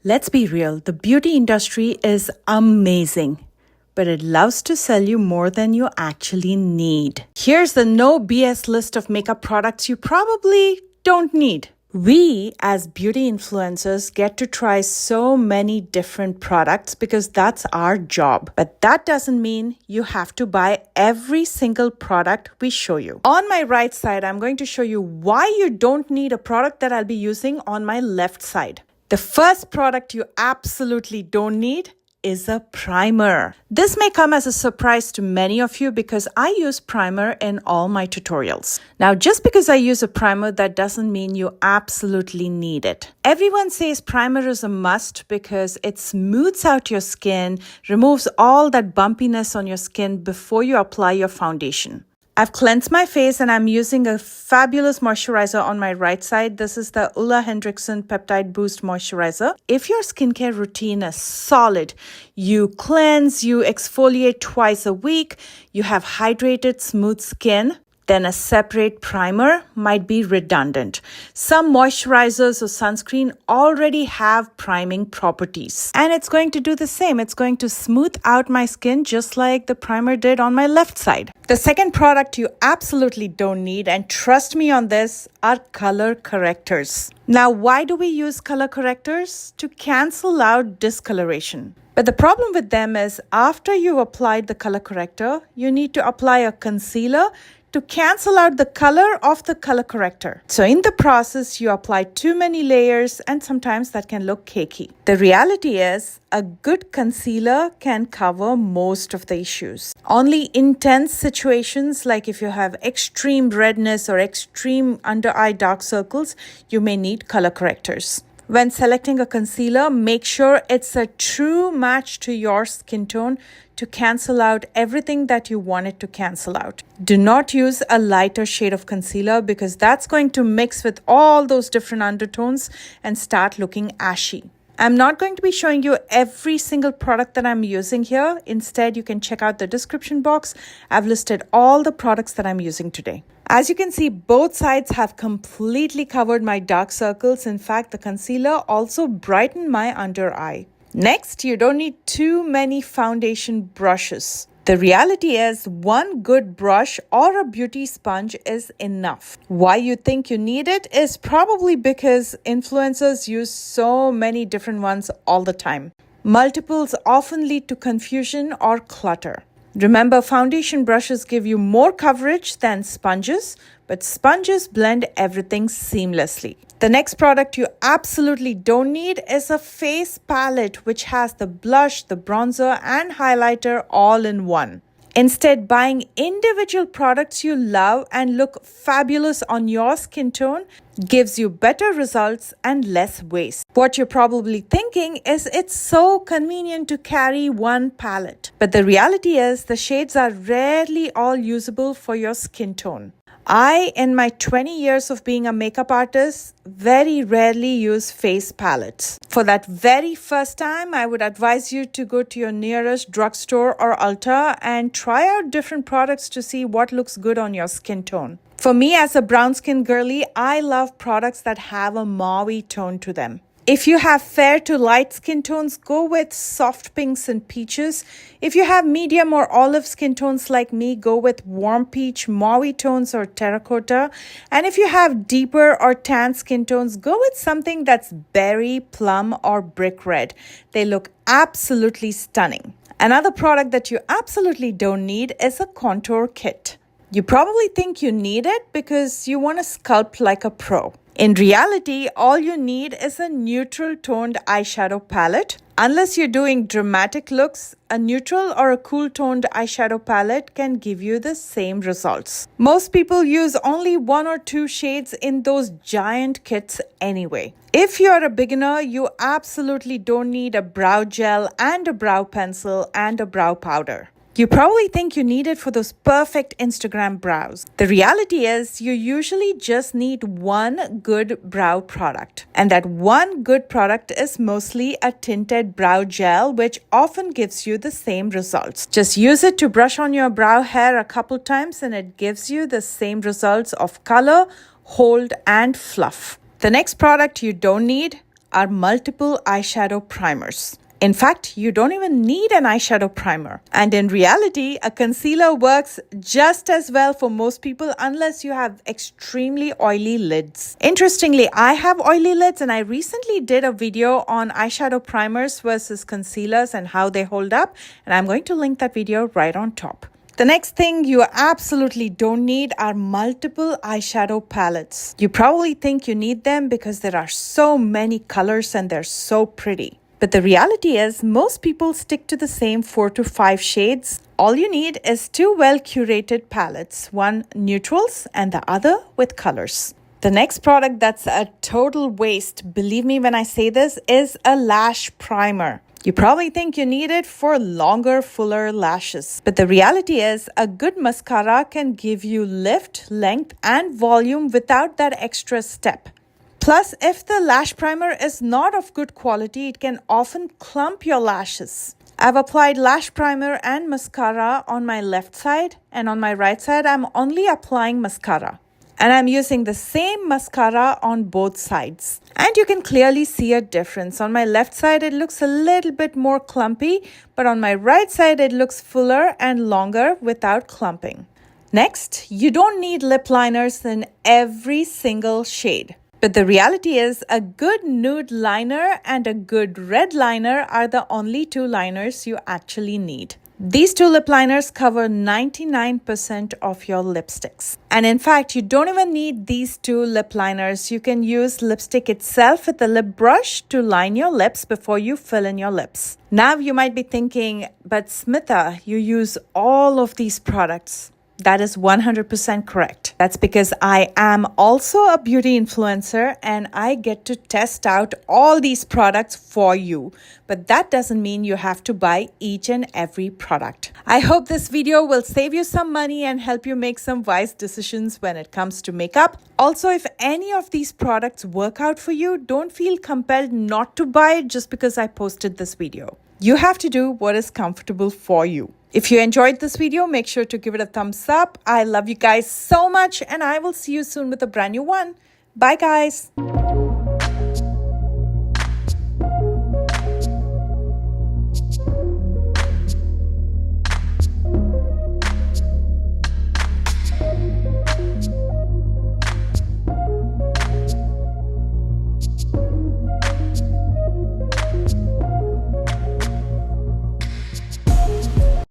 Let's be real, the beauty industry is amazing, but it loves to sell you more than you actually need. Here's the no BS list of makeup products you probably don't need. We, as beauty influencers, get to try so many different products because that's our job. But that doesn't mean you have to buy every single product we show you. On my right side, I'm going to show you why you don't need a product that I'll be using on my left side. The first product you absolutely don't need is a primer. This may come as a surprise to many of you because I use primer in all my tutorials. Now, just because I use a primer, that doesn't mean you absolutely need it. Everyone says primer is a must because it smooths out your skin, removes all that bumpiness on your skin before you apply your foundation. I've cleansed my face and I'm using a fabulous moisturizer on my right side. This is the Ulla Henriksen Peptide Boost Moisturizer. If your skincare routine is solid, you cleanse, you exfoliate twice a week, you have hydrated, smooth skin, then a separate primer might be redundant. Some moisturizers or sunscreen already have priming properties. And it's going to do the same. It's going to smooth out my skin just like the primer did on my left side. The second product you absolutely don't need, and trust me on this, are color correctors. Now, why do we use color correctors? To cancel out discoloration. But the problem with them is after you've applied the color corrector, you need to apply a concealer to cancel out the color of the color corrector. So in the process, you apply too many layers and sometimes that can look cakey. The reality is a good concealer can cover most of the issues. Only intense situations like if you have extreme redness or extreme under eye dark circles, you may need color correctors. When selecting a concealer, make sure it's a true match to your skin tone to cancel out everything that you want it to cancel out. Do not use a lighter shade of concealer because that's going to mix with all those different undertones and start looking ashy. I'm not going to be showing you every single product that I'm using here. Instead, you can check out the description box. I've listed all the products that I'm using today. As you can see, both sides have completely covered my dark circles. In fact, the concealer also brightened my under eye. Next, you don't need too many foundation brushes. The reality is one good brush or a beauty sponge is enough. Why you think you need it is probably because influencers use so many different ones all the time. Multiples often lead to confusion or clutter. Remember, foundation brushes give you more coverage than sponges, but sponges blend everything seamlessly. The next product you absolutely don't need is a face palette which has the blush, the bronzer and highlighter all in one. Instead, buying individual products you love and look fabulous on your skin tone gives you better results and less waste. What you're probably thinking is it's so convenient to carry one palette. But the reality is the shades are rarely all usable for your skin tone. I, in my 20 years of being a makeup artist, very rarely use face palettes. For that very first time, I would advise you to go to your nearest drugstore or Ulta and try out different products to see what looks good on your skin tone. For me, as a brown skin girly, I love products that have a mauve tone to them. If you have fair to light skin tones, go with soft pinks and peaches. If you have medium or olive skin tones like me, go with warm peach, mauve tones or terracotta. And if you have deeper or tan skin tones, go with something that's berry, plum or brick red. They look absolutely stunning. Another product that you absolutely don't need is a contour kit. You probably think you need it because you want to sculpt like a pro. In reality, all you need is a neutral toned eyeshadow palette. Unless you're doing dramatic looks, a neutral or a cool toned eyeshadow palette can give you the same results. Most people use only one or two shades in those giant kits anyway. If you're a beginner, you absolutely don't need a brow gel and a brow pencil and a brow powder. You probably think you need it for those perfect Instagram brows. The reality is you usually just need one good brow product. And that one good product is mostly a tinted brow gel, which often gives you the same results. Just use it to brush on your brow hair a couple times and it gives you the same results of color, hold, and fluff. The next product you don't need are multiple eyeshadow primers. In fact, you don't even need an eyeshadow primer. And in reality, a concealer works just as well for most people unless you have extremely oily lids. Interestingly, I have oily lids and I recently did a video on eyeshadow primers versus concealers and how they hold up. And I'm going to link that video right on top. The next thing you absolutely don't need are multiple eyeshadow palettes. You probably think you need them because there are so many colors and they're so pretty. But the reality is, most people stick to the same 4 to 5 shades. All you need is 2 well-curated palettes, one neutrals and the other with colors. The next product that's a total waste, believe me when I say this, is a lash primer. You probably think you need it for longer, fuller lashes. But the reality is, a good mascara can give you lift, length, and volume without that extra step. Plus, if the lash primer is not of good quality, it can often clump your lashes. I've applied lash primer and mascara on my left side, and on my right side, I'm only applying mascara. And I'm using the same mascara on both sides. And you can clearly see a difference. On my left side, it looks a little bit more clumpy, but on my right side, it looks fuller and longer without clumping. Next, you don't need lip liners in every single shade. But the reality is, a good nude liner and a good red liner are the only 2 liners you actually need. These 2 lip liners cover 99% of your lipsticks. And in fact, you don't even need these 2 lip liners. You can use lipstick itself with a lip brush to line your lips before you fill in your lips. Now you might be thinking, but Smitha, you use all of these products. That is 100% correct. That's because I am also a beauty influencer and I get to test out all these products for you. But that doesn't mean you have to buy each and every product. I hope this video will save you some money and help you make some wise decisions when it comes to makeup. Also, if any of these products work out for you, don't feel compelled not to buy it just because I posted this video. You have to do what is comfortable for you. If you enjoyed this video, make sure to give it a thumbs up. I love you guys so much and I will see you soon with a brand new one. Bye guys.